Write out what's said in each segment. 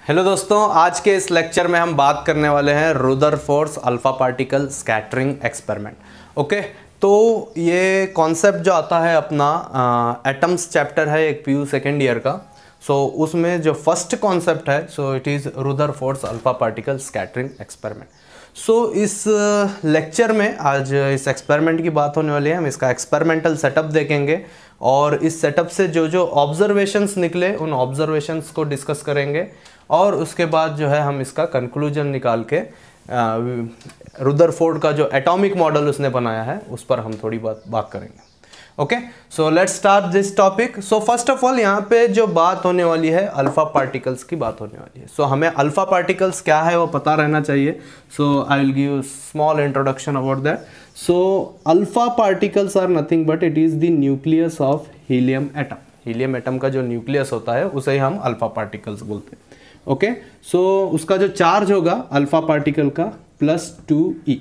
Hello दोस्तों, आज के इस लेक्चर में हम बात करने वाले हैं Rutherford alpha particle scattering experiment. Okay, तो ये कॉन्सेप्ट जो आता है अपना एटम्स चैप्टर है एक पीयू सेकेंड ईयर का। सो उसमें जो फर्स्ट कॉन्सेप्ट है so it is Rutherford alpha particle scattering experiment. So इस लेक्चर में आज इस एक्सपेरिमेंट की बात होने वाली है। हम इसका एक्सपेरिमेंटल सेटअप देखेंगे और इस सेटअप से जो जो ऑब्जर्वेशंस निकले उन ऑब्जर्वेशंस को डिस्कस करेंगे और उसके बाद जो है हम इसका कंक्लूजन निकाल के रुदरफोर्ड का जो एटॉमिक मॉडल उसने बनाया है उस पर हम थोड़ी बात करेंगे। Okay, so let's start this topic. So first of all यहाँ पे जो बात होने वाली है अल्फा पार्टिकल्स की बात होने वाली है। सो हमें अल्फा पार्टिकल्स क्या है वो पता रहना चाहिए। So I will give small introduction about that. So alpha particles are nothing but it is the nucleus of helium atom. Helium atom का जो न्यूक्लियस होता है उसे ही हम अल्फा पार्टिकल्स बोलते हैं। ओके, सो उसका जो चार्ज होगा अल्फा पार्टिकल का +2e,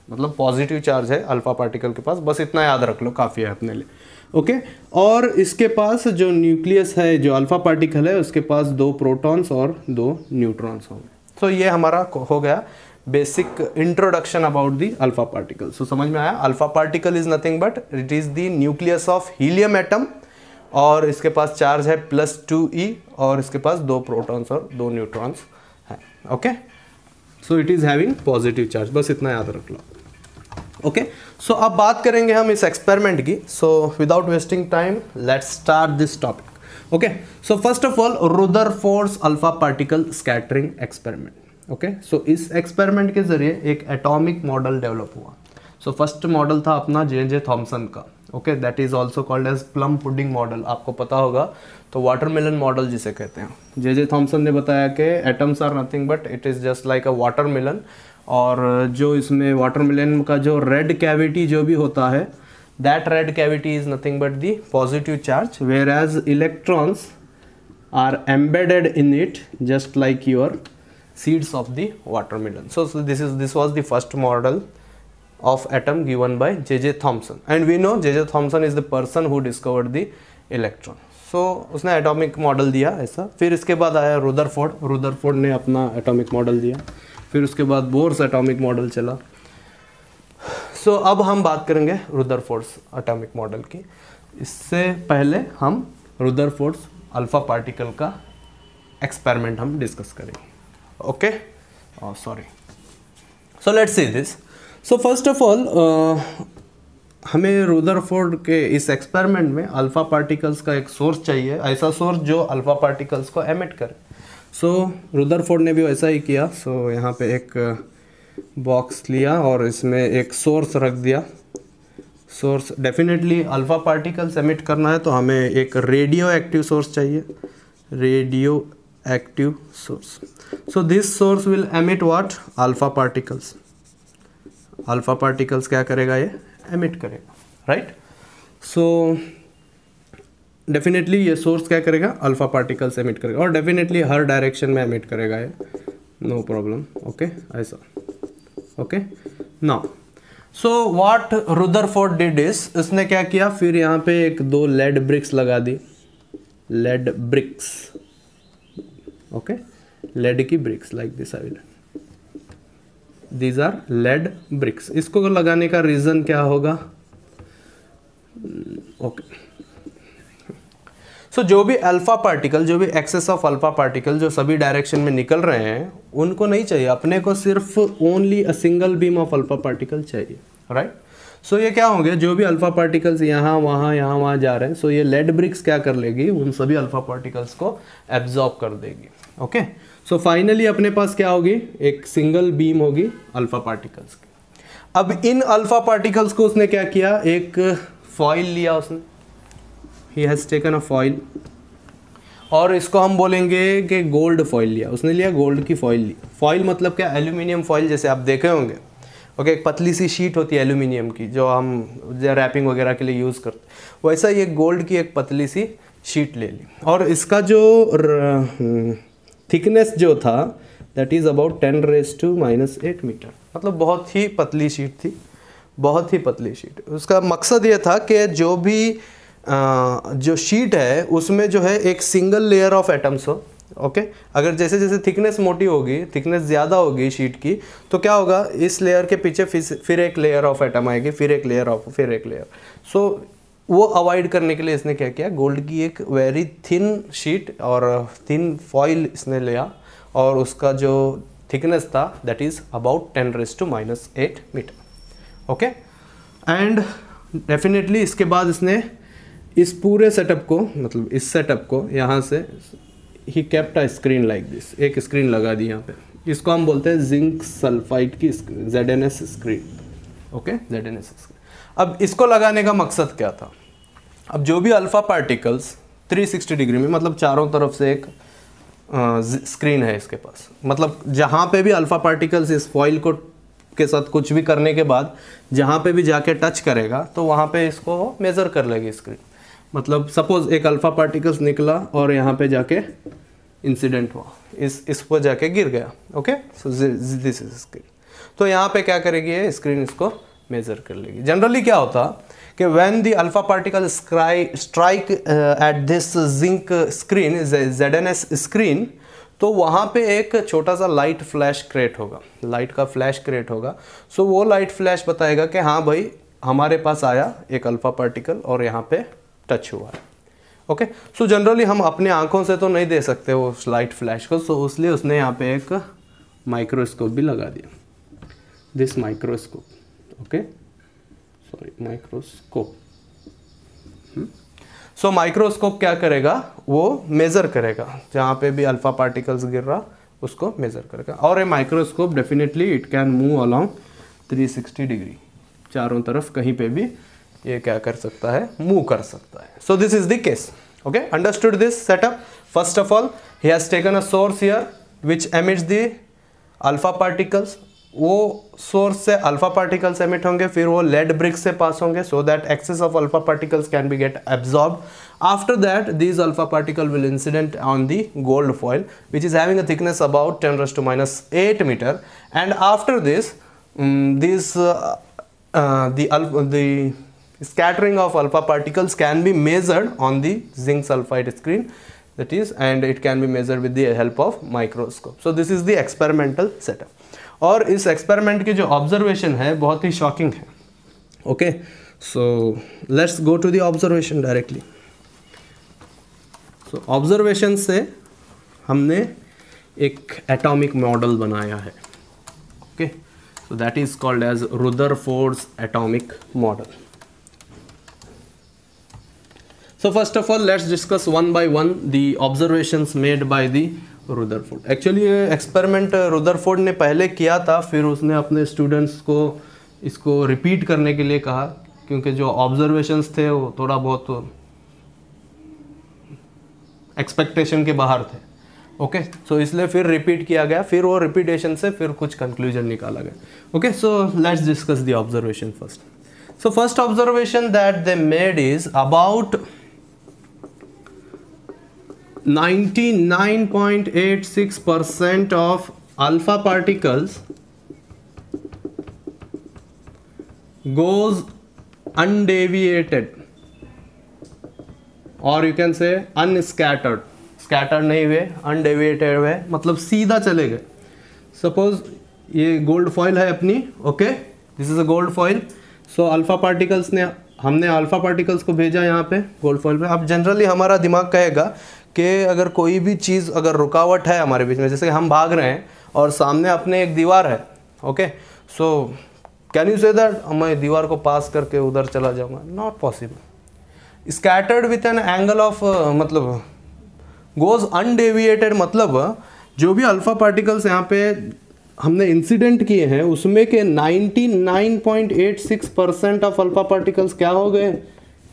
मतलब पॉजिटिव चार्ज है अल्फा पार्टिकल के पास। बस इतना याद रख लो, काफ़ी है अपने लिए। ओके, और इसके पास जो न्यूक्लियस है जो अल्फा पार्टिकल है उसके पास 2 प्रोटॉन्स और 2 न्यूट्रॉन्स होंगे। सो ये हमारा हो गया basic introduction about the alpha particle. So समझ में आया, alpha particle is nothing but it is the nucleus of helium atom और इसके पास चार्ज है +2e और इसके पास 2 प्रोटॉन्स और 2 न्यूट्रॉन्स हैं। Okay, so it is having positive charge, बस इतना याद रख लो। ओके, सो अब बात करेंगे हम इस एक्सपेरिमेंट की। So without wasting time let's start this topic. Okay, so first of all Rutherford alpha particle scattering experiment. Okay, so इस एक्सपेरिमेंट के जरिए एक एटॉमिक मॉडल डेवलप हुआ। सो फर्स्ट मॉडल था अपना जे थॉमसन का। Okay, that is also called as plum pudding model. आपको पता होगा तो वाटरमेलन मॉडल जिसे कहते हैं। जे थॉमसन ने बताया कि atoms are nothing but it is just like a watermelon, और जो इसमें वाटरमेलन का जो रेड कैविटी जो भी होता है that red cavity is nothing but the positive charge, where as electrons are embedded in it just like your seeds of the watermelon. So this was the first model of atom given by J.J. Thomson, and we know J.J. Thomson is the person who discovered the electron. So उसने atomic model दिया ऐसा। फिर इसके बाद आया Rutherford ने अपना atomic model दिया। फिर उसके बाद बोर्स एटॉमिक मॉडल चला। सो अब हम बात करेंगे रुदरफोर्ड एटॉमिक मॉडल की। इससे पहले हम रुदरफोर्ड अल्फा पार्टिकल का एक्सपेरिमेंट हम डिस्कस करेंगे। Okay, sorry. So let's see this. So first of all हमें रुदरफोर्ड के इस एक्सपेरिमेंट में अल्फा पार्टिकल्स का एक सोर्स चाहिए, ऐसा सोर्स जो अल्फा पार्टिकल्स को एमिट करे। सो रुदरफोर्ड ने भी वैसा ही किया। सो यहाँ पे एक बॉक्स लिया और इसमें एक सोर्स रख दिया। Source definitely alpha particles emit करना है तो हमें एक रेडियो एक्टिव सोर्स चाहिए, radio active source. So this source will emit what? Alpha particles. Alpha particles क्या करेगा, ये emit करेगा, right? So definitely ये source क्या करेगा, alpha particles emit करेगा और definitely हर डायरेक्शन में emit करेगा ये, no problem. Okay, ऐसा। Okay, now so what Rutherford did is उसने क्या किया, फिर यहाँ पे एक 2 lead bricks लगा दी, lead bricks. Okay, लेड की bricks like this, I will, these are lead bricks. इसको लगाने का रीज़न क्या होगा? ओके, सो जो भी अल्फा पार्टिकल, जो भी एक्सेस ऑफ अल्फा पार्टिकल जो सभी डायरेक्शन में निकल रहे हैं उनको नहीं चाहिए, अपने को सिर्फ only a single beam of alpha particle चाहिए, राइट? सो ये क्या होंगे, जो भी अल्फा पार्टिकल्स यहाँ वहाँ जा रहे हैं, सो ये लेड ब्रिक्स क्या कर लेगी, उन सभी अल्फा पार्टिकल्स को एब्जॉर्ब कर देगी। ओके, सो फाइनली अपने पास क्या होगी, एक सिंगल बीम होगी अल्फा पार्टिकल्स की। अब इन अल्फा पार्टिकल्स को उसने क्या किया, एक फॉइल लिया उसने, he has taken a foil, और इसको हम बोलेंगे कि गोल्ड फॉइल लिया उसने, लिया गोल्ड की फॉइल ली। फॉइल मतलब क्या, एल्यूमिनियम फॉइल, जैसे आप देखे होंगे। ओके, एक पतली सी शीट होती है एल्यूमिनियम की जो हम रैपिंग वगैरह के लिए यूज़ करते हैं, वैसा ये गोल्ड की एक पतली सी शीट ले ली और इसका जो थिकनेस जो था दैट इज़ अबाउट 10⁻⁻8 मीटर, मतलब बहुत ही पतली शीट थी, बहुत ही पतली शीट। उसका मकसद ये था कि जो भी जो शीट है उसमें जो है एक सिंगल लेयर ऑफ एटम्स हो, ओके अगर जैसे जैसे थिकनेस मोटी होगी, थिकनेस ज़्यादा होगी शीट की, तो क्या होगा, इस लेयर के पीछे फिर एक लेयर ऑफ एटम आएगी, फिर एक लेयर। सो वो अवॉइड करने के लिए इसने क्या किया, गोल्ड की एक वेरी थिन शीट और थिन फॉइल इसने लिया, और उसका जो थिकनेस था that is about 10⁻⁻8 metre. Okay and definitely इसके बाद इसने इस पूरे सेटअप को, मतलब इस सेटअप को यहाँ से he kept a screen like this, एक स्क्रीन लगा दी यहाँ पे, इसको हम बोलते हैं जिंक सल्फाइड की screen, ZNS screen. Okay ZNS screen. अब इसको लगाने का मकसद क्या था, अब जो भी अल्फा पार्टिकल्स 360 डिग्री में, मतलब चारों तरफ से एक स्क्रीन है इसके पास, मतलब जहाँ पे भी अल्फा पार्टिकल्स इस फॉइल को के साथ कुछ भी करने के बाद जहाँ पे भी जाके टच करेगा तो वहाँ पे इसको मेज़र कर लेगी स्क्रीन। मतलब सपोज एक अल्फा पार्टिकल्स निकला और यहाँ पे जाके इंसिडेंट हुआ, इस पर जाके गिर गया। Okay so this is screen. तो यहाँ पे क्या करेगी ये स्क्रीन, इसको मेज़र कर लेगी। जनरली क्या होता कि when the alpha particle strike at this zinc screen, ZNS screen, तो वहाँ पे एक छोटा सा लाइट फ्लैश क्रिएट होगा, लाइट का फ्लैश क्रिएट होगा। सो वो लाइट फ्लैश बताएगा कि हाँ भाई हमारे पास आया एक अल्फा पार्टिकल और यहाँ पे टच हुआ है। ओके सो जनरली हम अपने आंखों से तो नहीं दे सकते वो लाइट फ्लैश को, सो इसलिए उसने यहाँ पे एक माइक्रोस्कोप भी लगा दिया, this microscope. Okay sorry microscope. So microscope क्या करेगा, वो मेज़र करेगा जहाँ पे भी अल्फा पार्टिकल्स गिर रहा उसको मेज़र करेगा। और ये microscope definitely it can move along 360 degree, चारों तरफ कहीं पे भी ये क्या कर सकता है, मूव कर सकता है। So this is the case. Okay understood this setup. First of all he has taken a source here which emits the alpha particles, वो सोर्स से अल्फा पार्टिकल्स एमिट होंगे, फिर वो लेड ब्रिक से पास होंगे so that excess of alpha particles can be get absorb. After that these alpha particle will incident on the gold foil which is having a thickness about 10⁻⁸ meter, and after this the scattering of alpha particles can be measured on the zinc sulfide screen, that is, and it can be measured with the help of microscope. So this is the experimental setup. और इस experiment की जो observation है बहुत ही shocking है। Okay so let's go to the observation directly. So observation से हमने एक एटॉमिक मॉडल बनाया है। Okay so that is called as Rutherford's atomic model. So first of all let's discuss one by one the observations made by the Rutherford. Actually ये experiment Rutherford ने पहले किया था, फिर उसने अपने स्टूडेंट्स को इसको रिपीट करने के लिए कहा, क्योंकि जो ऑब्जर्वेशंस थे वो थोड़ा बहुत एक्सपेक्टेशन के बाहर थे। ओके सो इसलिए फिर रिपीट किया गया, फिर वो रिपीटेशन से फिर कुछ कंक्लूजन निकाला गया। Okay so let's discuss the observation first. So first observation that they made is about 99.86% of alpha particles goes undeviated, or you can say unscattered, scattered नहीं हुए, undeviated हुए, मतलब सीधा चले गए। सपोज ये गोल्ड फॉइल है अपनी, okay this is a gold foil. So alpha particles ने, हमने अल्फा पार्टिकल्स को भेजा यहाँ पे गोल्ड फॉइल पे। अब जनरली हमारा दिमाग कहेगा कि अगर कोई भी चीज़ अगर रुकावट है हमारे बीच में, जैसे हम भाग रहे हैं और सामने अपने एक दीवार है, okay so can you say that मैं दीवार को पास करके उधर चला जाऊंगा, not possible. Scattered with an angle of, मतलब गोज अनडेविएटेड, मतलब जो भी अल्फा पार्टिकल्स यहाँ पे हमने इंसिडेंट किए हैं उसमें के 99.86% ऑफ अल्फा पार्टिकल्स क्या हो गए,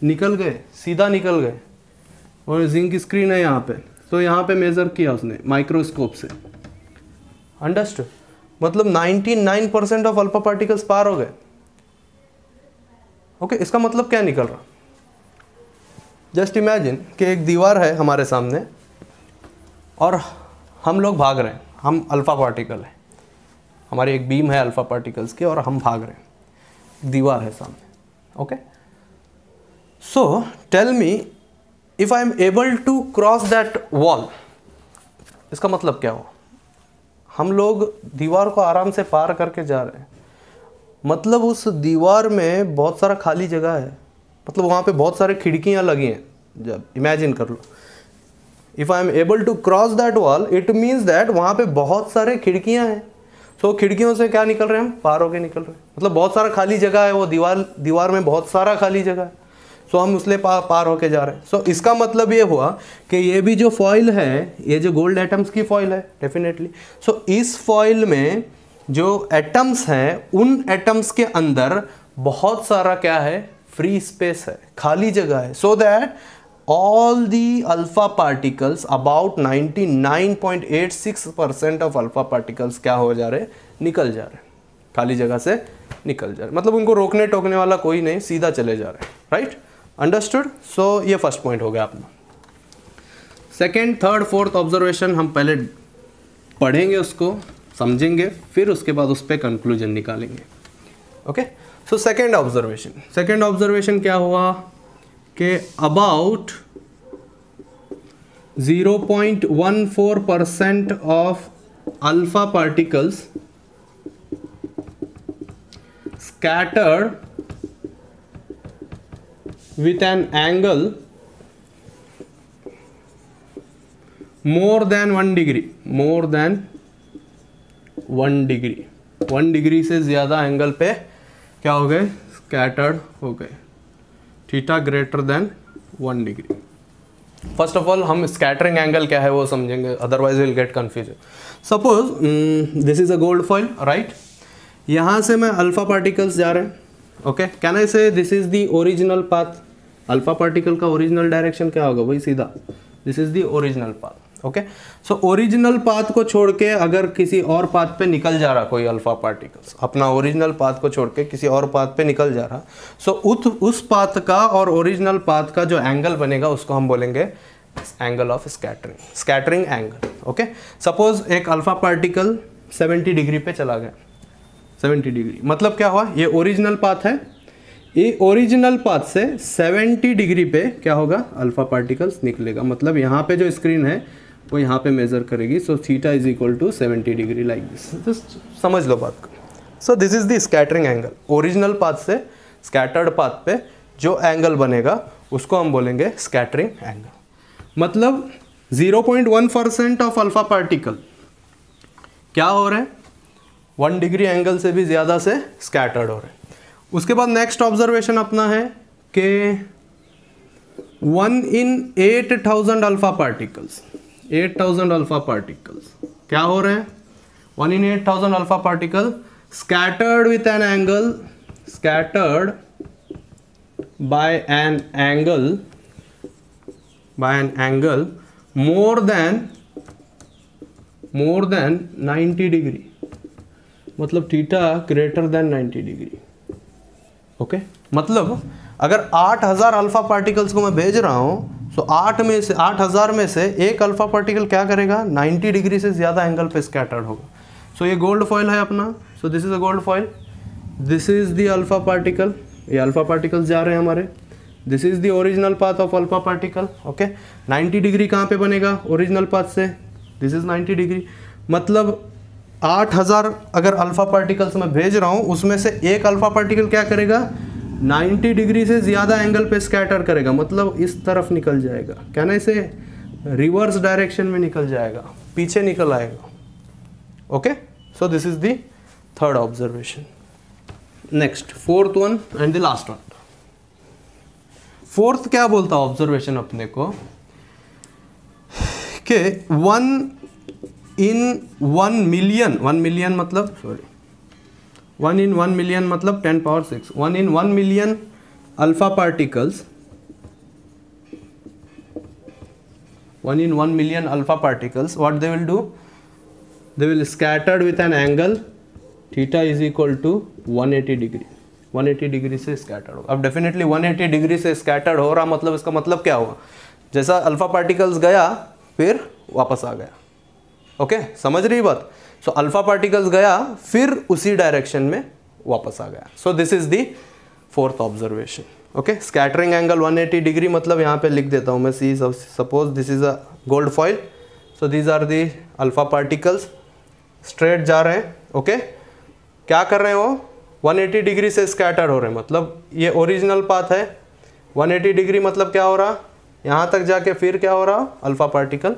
निकल गए, सीधा निकल गए। और जिंक स्क्रीन है यहाँ पे, तो यहाँ पे मेज़र किया उसने माइक्रोस्कोप से, अंडरस्टूड, मतलब 99% ऑफ अल्फा पार्टिकल्स पार हो गए। ओके इसका मतलब क्या निकल रहा, जस्ट इमेजिन कि एक दीवार है हमारे सामने और हम लोग भाग रहे हैं, हम अल्फा पार्टिकल है, हमारी एक बीम है अल्फा पार्टिकल्स की और हम भाग रहे हैं, दीवार है सामने। Okay so tell me, if I am able to cross that wall, इसका मतलब क्या हुआ, हम लोग दीवार को आराम से पार करके जा रहे हैं, मतलब उस दीवार में बहुत सारा खाली जगह है, मतलब वहाँ पे बहुत सारे खिड़कियाँ लगी हैं। जब इमेजिन कर लो, if I am able to cross that wall it means that वहाँ पे बहुत सारे खिड़कियाँ हैं। सो खिड़कियों से क्या निकल रहे हैं हम, पार होके निकल रहे हैं, मतलब बहुत सारा खाली जगह है, वो दीवार में बहुत सारा खाली जगह है, सो हम उसलिए पार होके जा रहे हैं। सो इसका मतलब ये हुआ कि ये भी जो फॉइल है, ये जो गोल्ड एटम्स की फॉइल है डेफिनेटली, सो इस फॉइल में जो एटम्स हैं उन एटम्स के अंदर बहुत सारा क्या है, फ्री स्पेस है, खाली जगह है, so that all the alpha particles about 99.86% of alpha particles क्या हो जा रहे, निकल जा रहे, खाली जगह से निकल जा रहे, मतलब उनको रोकने टोकने वाला कोई नहीं, सीधा चले जा रहे, राइट, अंडरस्टूड। सो ये फर्स्ट पॉइंट हो गया अपना। सेकेंड, थर्ड, फोर्थ ऑब्जर्वेशन हम पहले पढ़ेंगे, उसको समझेंगे, फिर उसके बाद उस पर कंक्लूजन निकालेंगे। ओके, सो सेकेंड ऑब्जर्वेशन क्या हुआ कि about 0.14% of alpha particles scattered with an angle more than 1 degree, 1 degree से ज़्यादा एंगल पे क्या हो गए, स्कैटर्ड हो गए, theta greater than 1 degree. First of all हम स्कैटरिंग एंगल क्या है वो समझेंगे, otherwise will get confuse. Suppose this is a gold foil, right, यहाँ से मैं अल्फा पार्टिकल्स जा रहे हैं, ओके, कैन आई से this is the original path, alpha particle का ओरिजिनल डायरेक्शन क्या होगा, वही सीधा, this is the original path. Okay, so original path को छोड़ के अगर किसी और पाथ पे निकल जा रहा कोई अल्फा पार्टिकल्स, अपना ओरिजिनल पाथ को छोड़ के किसी और पाथ पे निकल जा रहा, सो उस पाथ का और ओरिजिनल पाथ का जो एंगल बनेगा उसको हम बोलेंगे angle of scattering angle. Okay, suppose एक अल्फा पार्टिकल 70 डिग्री पे चला गया, 70 डिग्री मतलब क्या हुआ, ये ओरिजिनल पाथ है, ये ओरिजिनल पाथ से 70 डिग्री पे क्या होगा, अल्फा पार्टिकल्स निकलेगा, मतलब यहाँ पे जो स्क्रीन है वो यहाँ पे मेजर करेगी, so theta is equal to 70 degree like this, just समझ लो बात को। So this is the scattering angle, original path से स्कैटर्ड पाथ पे जो एंगल बनेगा उसको हम बोलेंगे स्कैटरिंग एंगल। मतलब 0.1% ऑफ अल्फा पार्टिकल क्या हो रहे हैं, 1 डिग्री एंगल से भी ज़्यादा से स्कैटर्ड हो रहे हैं। उसके बाद नेक्स्ट ऑब्जर्वेशन अपना है कि 1 in 8,000 alpha particles, 8,000 alpha particles क्या हो रहे हैं, 1 in 8,000 alpha particle scattered with an angle, scattered by an angle more than 90 degree, मतलब theta greater than 90 degree. Okay, मतलब अगर 8,000 अल्फा पार्टिकल्स को मैं भेज रहा हूँ, सो 8,000 में से एक अल्फा पार्टिकल क्या करेगा, 90 डिग्री से ज़्यादा एंगल पे स्कैटर्ड होगा। सो ये गोल्ड फॉइल है अपना, सो this is a gold foil, this is the alpha particle, ये अल्फा पार्टिकल्स जा रहे हैं हमारे, this is the original path of alpha particle. Okay, 90 degree कहाँ पे बनेगा, ओरिजिनल पाथ से, दिस इज 90 डिग्री, मतलब 8,000 अगर अल्फा पार्टिकल्स मैं भेज रहा हूँ, उसमें से एक अल्फा पार्टिकल क्या करेगा, 90 डिग्री से ज़्यादा एंगल पे स्कैटर करेगा, मतलब इस तरफ निकल जाएगा, क्या ना, इसे रिवर्स डायरेक्शन में निकल जाएगा, पीछे निकल आएगा। Okay, so this is the third observation. Next fourth one and the last one. Fourth क्या बोलता ऑब्जर्वेशन अपने को कि 1 in 1 million, 1 million मतलब 1 in 1 million मतलब 10 power 6, 1 in 1 million alpha particles, 1 in 1 million alpha particles, what they will do, they will scattered with an angle theta is equal to 180 degree, 180 degree से scattered होगा। अब definitely 180 degree से scattered हो रहा, मतलब इसका मतलब क्या हुआ, जैसा अल्फा पार्टिकल्स गया फिर वापस आ गया। ओके, समझ रही बात। सो अल्फा पार्टिकल्स गया फिर उसी डायरेक्शन में वापस आ गया। So this is the fourth observation. Okay, scattering angle 180 degree, मतलब यहाँ पे लिख देता हूँ मैं, see suppose this is a gold foil, so these are the alpha particles, straight जा रहे हैं। ओके, क्या कर रहे हैं वो 180 डिग्री से स्कैटर हो रहे हैं, मतलब ये ओरिजिनल पाथ है। 180 डिग्री मतलब क्या हो रहा, यहाँ तक जाके फिर क्या हो रहा, अल्फा पार्टिकल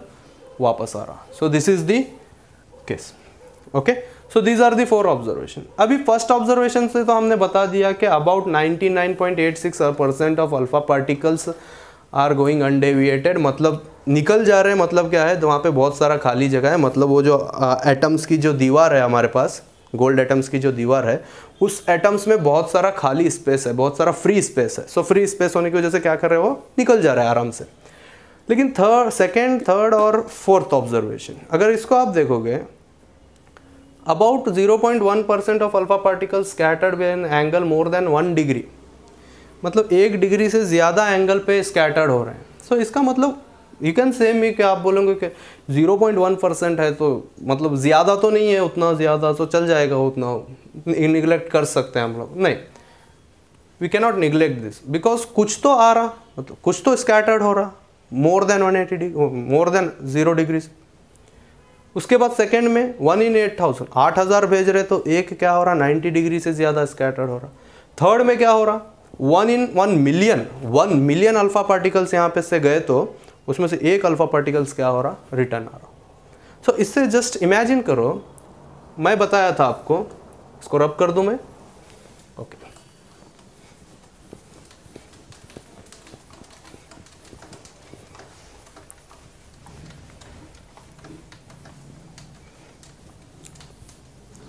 वापस आ रहा। So this is the case. Okay, so these are the 4 observation. अभी फर्स्ट ऑब्जर्वेशन से तो हमने बता दिया कि about 99.86% of alpha particles are going undeviated, मतलब निकल जा रहे हैं। मतलब क्या है, तो वहाँ पे बहुत सारा खाली जगह है, मतलब वो जो एटम्स की जो दीवार है हमारे पास, गोल्ड एटम्स की जो दीवार है, उस एटम्स में बहुत सारा खाली स्पेस है, बहुत सारा फ्री स्पेस है। सो फ्री स्पेस होने की वजह से क्या कर रहे हो, निकल जा रहा है आराम से। लेकिन सेकेंड, थर्ड और फोर्थ ऑब्जर्वेशन अगर इसको आप देखोगे, about 0.1% of alpha particles scattered with an angle more than 1 degree, मतलब 1 डिग्री से ज़्यादा एंगल पे स्कैटर्ड हो रहे हैं। सो इसका मतलब यू कैन से मी कि आप बोलोगे कि 0.1% है तो मतलब ज़्यादा तो नहीं है, उतना ज़्यादा तो चल जाएगा, उतना निगलेक्ट कर सकते हैं हम लोग। नहीं, we can not neglect this, because कुछ तो आ रहा, मतलब कुछ तो स्कैटर्ड हो रहा more than 180 degree, more than 0 degree. उसके बाद सेकेंड में 1 in 8000, 8000 भेज रहे तो एक क्या हो रहा, 90 डिग्री से ज़्यादा स्कैटर्ड हो रहा। थर्ड में क्या हो रहा, 1 in 1 मिलियन अल्फा पार्टिकल्स यहाँ पे से गए तो उसमें से एक अल्फा पार्टिकल्स क्या हो रहा, रिटर्न आ रहा। सो इससे जस्ट इमेजिन करो, मैं बताया था आपको, इसको रब कर दूं मैं। Okay,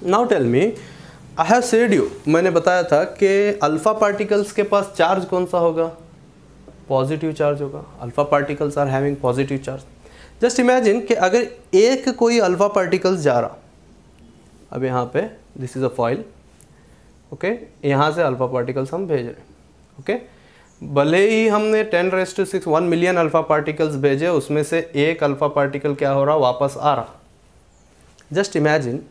now tell me, I have said you, मैंने बताया था कि अल्फा पार्टिकल्स के पास चार्ज कौन सा होगा, पॉजिटिव चार्ज होगा। Alpha particles are having positive charge. Just imagine कि अगर एक कोई अल्फा पार्टिकल्स जा रहा, अब यहाँ पे this is a foil, okay, यहाँ से अल्फा पार्टिकल्स हम भेज रहे हैं। ओके, भले ही हमने 10⁶ 1 मिलियन अल्फा पार्टिकल्स भेजे, उसमें से एक अल्फा पार्टिकल क्या हो रहा, वापस आ रहा। जस्ट इमेजिन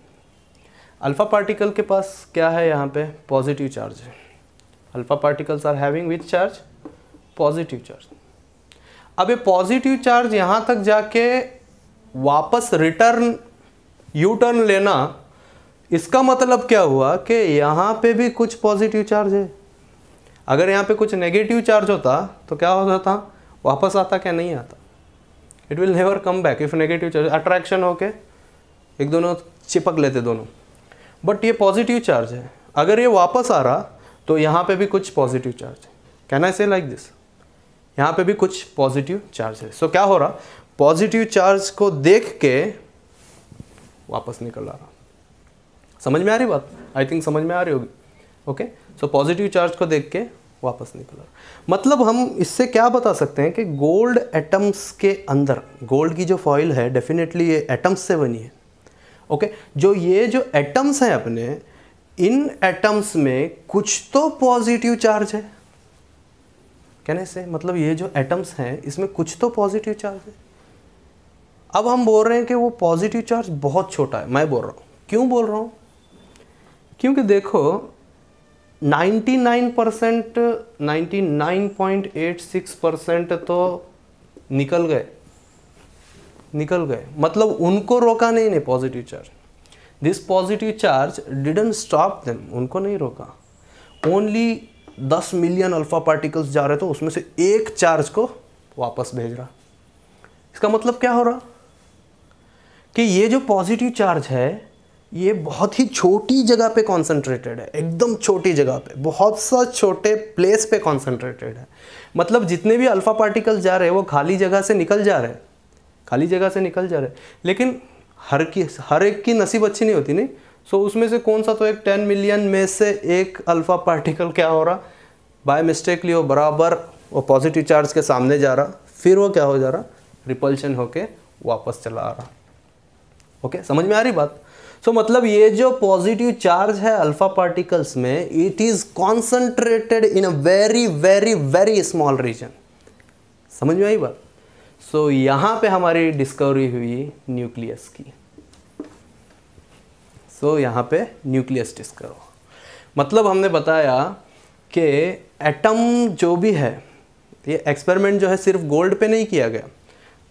अल्फा पार्टिकल के पास क्या है, यहाँ पे पॉजिटिव चार्ज है। Alpha particles are having which charge, positive charge. अब ये पॉजिटिव चार्ज यहाँ तक जाके वापस रिटर्न, यू टर्न लेना, इसका मतलब क्या हुआ कि यहाँ पे भी कुछ पॉजिटिव चार्ज है। अगर यहाँ पे कुछ नेगेटिव चार्ज होता तो क्या होता था, वापस आता क्या, नहीं आता। It will never come back if negative charge, attraction होके एक दोनों चिपक लेते दोनों। बट ये पॉजिटिव चार्ज है, अगर ये वापस आ रहा तो यहाँ पे भी कुछ पॉजिटिव चार्ज है। कैन आई से लाइक दिस, यहाँ पे भी कुछ पॉजिटिव चार्ज है। सो क्या हो रहा, पॉजिटिव चार्ज को देख के वापस निकल आ रहा। समझ में आ रही बात, आई थिंक समझ में आ रही होगी। ओके, सो पॉजिटिव चार्ज को देख के वापस निकल आ रहा। मतलब हम इससे क्या बता सकते हैं कि गोल्ड एटम्स के अंदर, गोल्ड की जो फॉइल है डेफिनेटली ये एटम्स से बनी है। ओके, जो ये जो एटम्स हैं अपने, इन एटम्स में कुछ तो पॉजिटिव चार्ज है। कहने से मतलब ये जो एटम्स हैं इसमें कुछ तो पॉजिटिव चार्ज है। अब हम बोल रहे हैं कि वो पॉजिटिव चार्ज बहुत छोटा है। मैं बोल रहा हूँ, क्यों बोल रहा हूँ, क्योंकि देखो 99%, 99.86% तो निकल गए, मतलब उनको रोका नहीं positive charge. This positive charge didn't stop them, उनको नहीं रोका। ओनली 10 मिलियन अल्फा पार्टिकल्स जा रहे तो उसमें से एक चार्ज को वापस भेज रहा। इसका मतलब क्या हो रहा कि ये जो पॉजिटिव चार्ज है ये बहुत ही छोटी जगह पे कॉन्सेंट्रेटेड है, एकदम छोटी जगह पे, बहुत सा छोटे प्लेस पे कॉन्सेंट्रेटेड है। मतलब जितने भी अल्फा पार्टिकल्स जा रहे हैं वो खाली जगह से निकल जा रहे हैं, लेकिन हर एक की नसीब अच्छी नहीं होती नहीं। सो उसमें से कौन सा तो एक 10 मिलियन में से एक अल्फा पार्टिकल क्या हो रहा, बाय मिस्टेकली वो बराबर वो पॉजिटिव चार्ज के सामने जा रहा, फिर वो क्या हो जा रहा, रिपल्शन होके वापस चला आ रहा। ओके, समझ में आ रही बात। सो मतलब ये जो पॉजिटिव चार्ज है अल्फा पार्टिकल्स में, it is concentrated in a very very very small region. समझ में आई बात। सो यहाँ पे हमारी डिस्कवरी हुई न्यूक्लियस की। सो यहाँ पे न्यूक्लियस डिस्कवर, मतलब हमने बताया कि एटम जो भी है, ये एक्सपेरिमेंट जो है सिर्फ गोल्ड पे नहीं किया गया,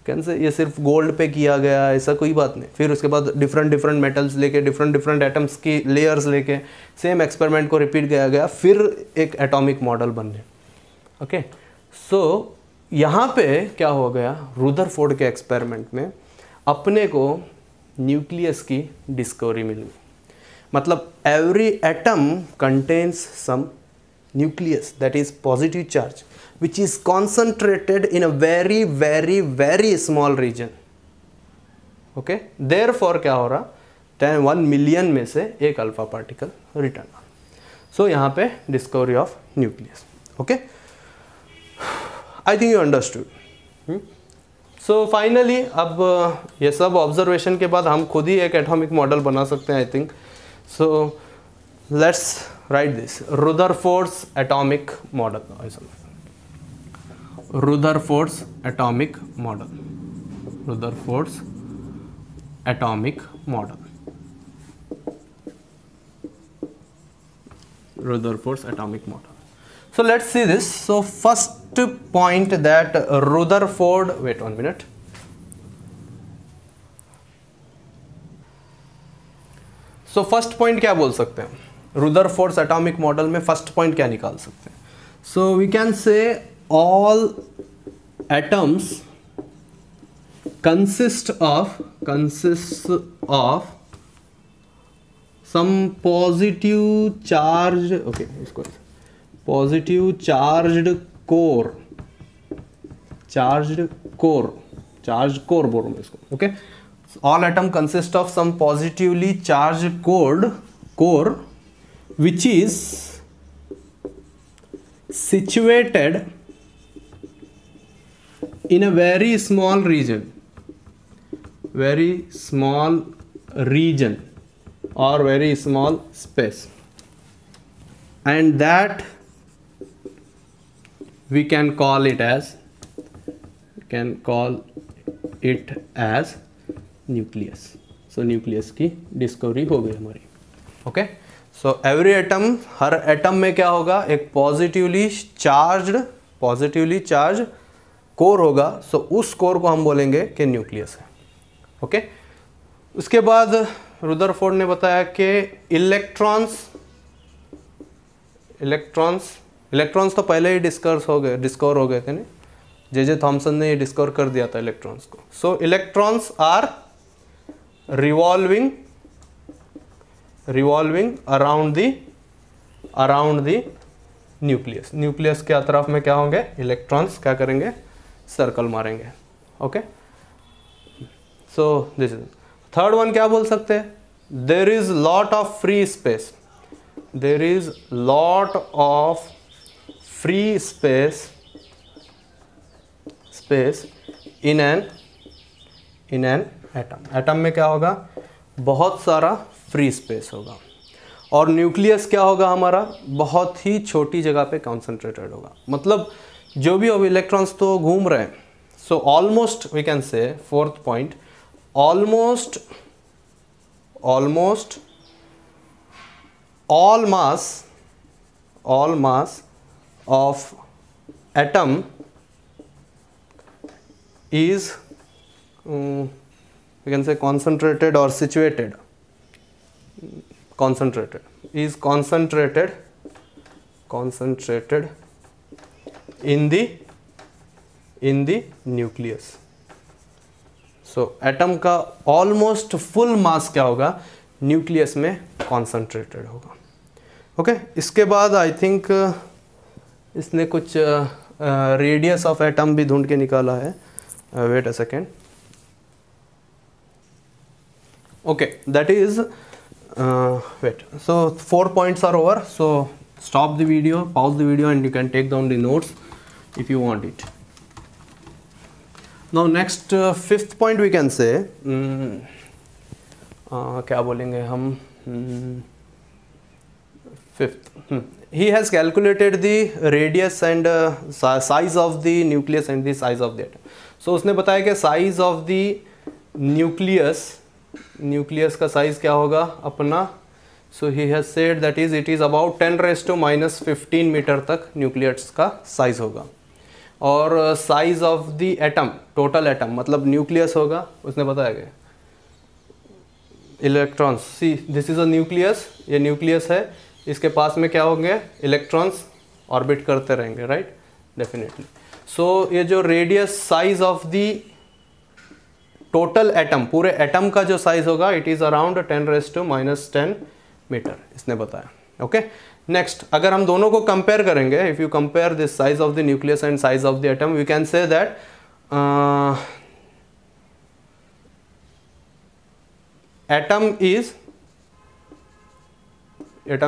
कैसे ये सिर्फ गोल्ड पे किया गया ऐसा कोई बात नहीं। फिर उसके बाद डिफरेंट डिफरेंट मेटल्स लेके डिफरेंट एटम्स की लेयर्स लेके सेम एक्सपेरिमेंट को रिपीट किया गया, फिर एक एटॉमिक मॉडल बने। ओके, सो यहाँ पे क्या हो गया, रुदरफोर्ड के एक्सपेरिमेंट में अपने को न्यूक्लियस की डिस्कवरी मिल गई। मतलब every atom contains some nucleus that is positive charge which is concentrated in a very very very small region. okay, therefore क्या हो रहा, 1 मिलियन में से एक अल्फा पार्टिकल रिटर्न। सो यहाँ पे discovery of nucleus. Okay, I think you understood. So finally अब ये सब ऑब्जर्वेशन के बाद हम खुद ही एक एटॉमिक मॉडल बना सकते हैं I think. So let's write this, Rutherford's atomic model, Rutherford's atomic model, Rutherford's atomic model, Rutherford's atomic model. So let's see this. So first point that Rutherford, wait 1 minute. So first point क्या बोल सकते हैं, Rutherford's atomic model में first point क्या निकाल सकते हैं? So we can say all atoms consists of some positive charge, okay, इसको पॉजिटिव चार्ज कोर बोल रहा हूँ इसको। Okay, all atom consist of some positively charge core which is situated in a very small region और very small space, and that we can call it as nucleus. So nucleus की discovery हो गई हमारी। Okay, so every atom, हर atom में क्या होगा, एक positively charge core होगा। सो उस कोर को हम बोलेंगे कि न्यूक्लियस है। ओके, उसके बाद रुदरफोर्ड ने बताया कि इलेक्ट्रॉन्स तो पहले ही डिस्कवर हो गए थे नहीं, जे थॉमसन ने डिस्कवर कर दिया था इलेक्ट्रॉन्स को। सो electrons are revolving around the nucleus के अतराफ में क्या होंगे, इलेक्ट्रॉन्स क्या करेंगे, सर्कल मारेंगे। Okay, so this is third one. क्या बोल सकते हैं, there is lot of free space, there is lot of free space in an atom में क्या होगा, बहुत सारा फ्री स्पेस होगा। और न्यूक्लियस क्या होगा हमारा, बहुत ही छोटी जगह पे कॉन्सेंट्रेटेड होगा। मतलब जो भी अब इलेक्ट्रॉन्स तो घूम रहे हैं। So almost we can say, fourth point, almost all mass of atom is we can say concentrated or situated, is concentrated in the nucleus. So atom का almost full mass क्या होगा, न्यूक्लियस में concentrated होगा। Okay, इसके बाद I think इसने कुछ radius of atom भी ढूंढ के निकाला है। Wait a second. Okay, that is wait. So 4 points are over. So stop the video, pause the video, and you can take down the notes if you want it. Now next fifth point we can say, क्या बोलेंगे हम, fifth, he has calculated the radius and size of the nucleus and the size of the atom. So उसने बताया कि size of the nucleus का size क्या होगा अपना। So he has said that is it is about 10⁻⁻15 metre तक nucleus का size होगा। और size of the atom, total atom मतलब न्यूक्लियस होगा, उसने बताया गया electrons, see this is a nucleus, ये न्यूक्लियस है, इसके पास में क्या होंगे, इलेक्ट्रॉन्स ऑर्बिट करते रहेंगे, राइट, डेफिनेटली। सो ये जो radius size of the total atom, पूरे एटम का जो साइज होगा, इट इज अराउंड 10⁻⁻10 मीटर, इसने बताया। ओके, नेक्स्ट अगर हम दोनों को कंपेयर करेंगे, if you compare this size of the nucleus and size of the atom, we can say that atom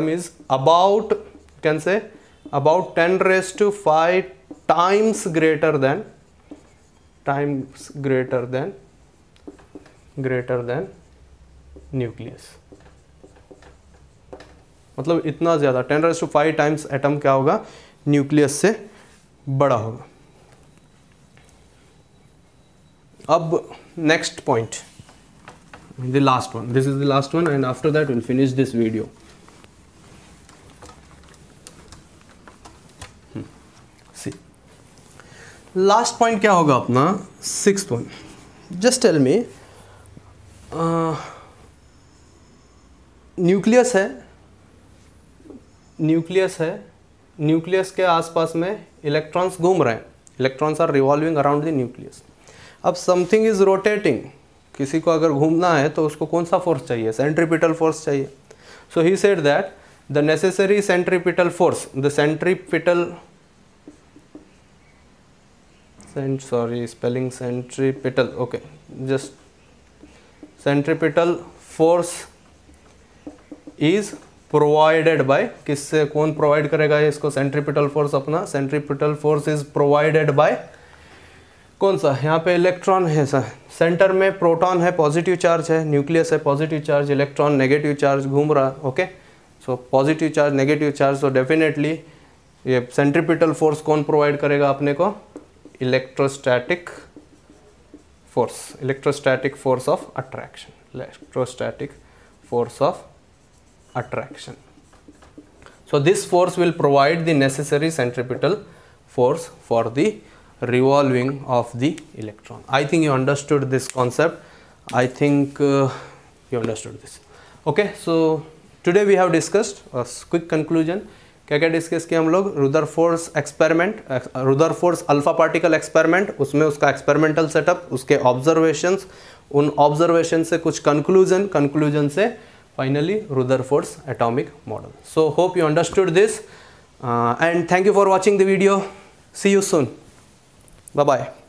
is about, you can say about 10⁵ times greater than nucleus, मतलब इतना ज़्यादा 10⁵ times atom क्या होगा, nucleus से बड़ा होगा। अब next point, the last one, this is the last one, and after that we'll finish this video. See, last point क्या होगा अपना, 6th one. Just tell me, nucleus है, न्यूक्लियस के आसपास में इलेक्ट्रॉन्स घूम रहे हैं, electrons are revolving around the nucleus. अब समथिंग इज रोटेटिंग, किसी को अगर घूमना है तो उसको कौन सा फोर्स चाहिए, सेंट्रीपिटल फोर्स चाहिए। So he said that the necessary centripetal force, the centripetal, sorry spelling centripetal, okay, just centripetal force is provided by, किससे, कौन प्रोवाइड करेगा इसको सेंट्रीपिटल फोर्स, अपना centripetal force is provided by कौन सा, यहाँ पे इलेक्ट्रॉन है सर, सेंटर में प्रोटॉन है, पॉजिटिव चार्ज है, न्यूक्लियस है positive charge, electron negative charge घूम रहा, okay. So positive charge negative charge, तो डेफिनेटली ये सेंट्रीपिटल फोर्स कौन प्रोवाइड करेगा अपने को, electrostatic force of attraction, electrostatic force of attraction. So this force will provide the necessary centripetal force for the revolving of the electron. I think you understood this concept. I think you understood this. Okay, so today we have discussed a quick conclusion. क्या क्या discuss किया हम लोग, Rutherford's experiment, Rutherford's alpha particle experiment, उसमें उसका experimental setup, उसके observations, उन observation से कुछ कंक्लूजन से finally Rutherford's atomic model. So hope you understood this and thank you for watching the video. See you soon. Bye bye.